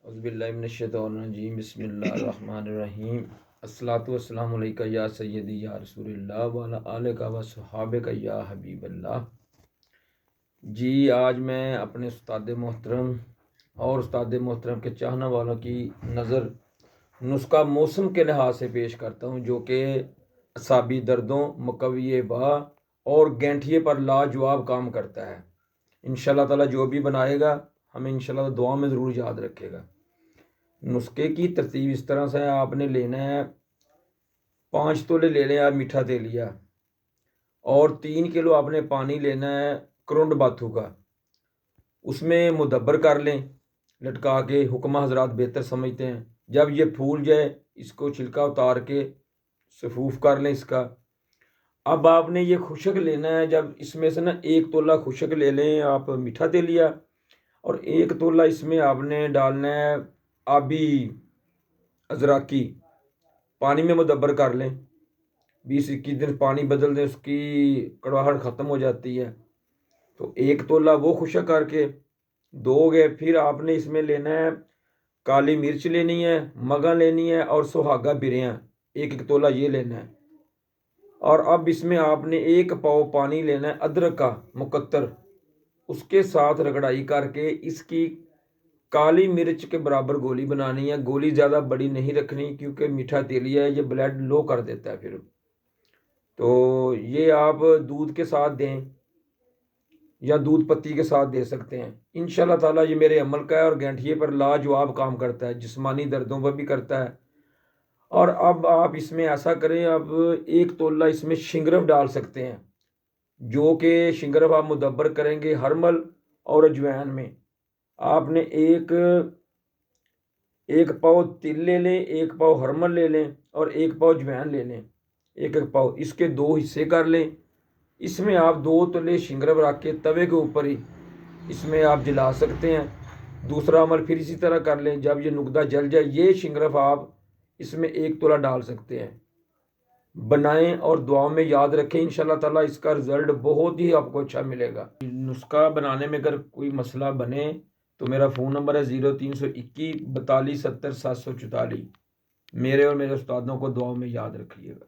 اعوذ باللہ من الشیطان الرجیم بسم اللہ الرحمن الرحیم الصلاۃ والسلام علیکہ یا سیدی یا رسول اللہ وعلی آلک و صحابک یا حبیب اللہ۔ جی آج میں اپنے استاد محترم اور استاد محترم کے چاہنے والوں کی نظر نسخہ موسم کے لحاظ سے پیش کرتا ہوں، جو کہ اعصابی دردوں، مقوی با اور گینٹھیے پر لاجواب کام کرتا ہے۔ انشاءاللہ تعالیٰ جو بھی بنائے گا ہمیں انشاءاللہ دعا میں ضرور یاد رکھے گا۔ نسخے کی ترتیب اس طرح سے آپ نے لینا ہے 5 تولے لے لیں آپ میٹھا تیلیا، اور 3 کلو آپ نے پانی لینا ہے کرنڈ باتھو کا، اس میں مدبر کر لیں لٹکا کے، حکمہ حضرات بہتر سمجھتے ہیں۔ جب یہ پھول جائے اس کو چھلکا اتار کے سفوف کر لیں اس کا۔ اب آپ نے یہ خشک لینا ہے، جب اس میں سے 1 تولہ خشک لے لیں آپ میٹھا تیلیا، اور 1 تولہ اس میں آپ نے ڈالنا ہے آبی ازراکی، پانی میں مدبر کر لیں، 20-21 دن پانی بدل دیں، اس کی کڑواہٹ ختم ہو جاتی ہے۔ تو 1 تولہ وہ خشک کر کے دو گئے۔ پھر آپ نے اس میں لینا ہے کالی مرچ لینی ہے، مگا لینی ہے، اور سہاگا بریاں 1 تولہ یہ لینا ہے۔ اور اب اس میں آپ نے 1 پاؤ پانی لینا ہے ادرک کا مقطر، اس کے ساتھ رگڑائی کر کے اس کی کالی مرچ کے برابر گولی بنانی ہے۔ گولی زیادہ بڑی نہیں رکھنی کیونکہ میٹھا تیلیا ہے، یہ بلڈ لو کر دیتا ہے پھر۔ تو یہ آپ دودھ کے ساتھ دیں یا دودھ پتی کے ساتھ دے سکتے ہیں۔ انشاءاللہ تعالیٰ یہ میرے عمل کا ہے اور گینٹھیے پر لاجواب کام کرتا ہے، جسمانی دردوں پر بھی کرتا ہے۔ اور اب آپ اس میں ایسا کریں، اب 1 تولہ اس میں شنگرف ڈال سکتے ہیں، جو کہ شنگرف آپ مدبر کریں گے ہرمل اور اجوین میں۔ آپ نے ایک پاؤ تل لے لیں، 1 پاؤ ہرمل لے لیں، اور 1 پاؤ اجوین لے لیں، 1 پاؤ، اس کے 2 حصے کر لیں۔ اس میں آپ 2 تولے شنگرف رکھ کے توے کے اوپر ہی اس میں آپ جلا سکتے ہیں۔ دوسرا عمل پھر اسی طرح کر لیں، جب یہ نقدہ جل جائے یہ شنگرف آپ اس میں 1 تولہ ڈال سکتے ہیں۔ بنائیں اور دعاؤں میں یاد رکھیں، انشاءاللہ تعالیٰ اس کا رزلٹ بہت ہی آپ کو اچھا ملے گا۔ نسخہ بنانے میں اگر کوئی مسئلہ بنے تو میرا فون نمبر ہے 0321 42 70 744۔ میرے اور میرے استادوں کو دعاؤں میں یاد رکھیے گا۔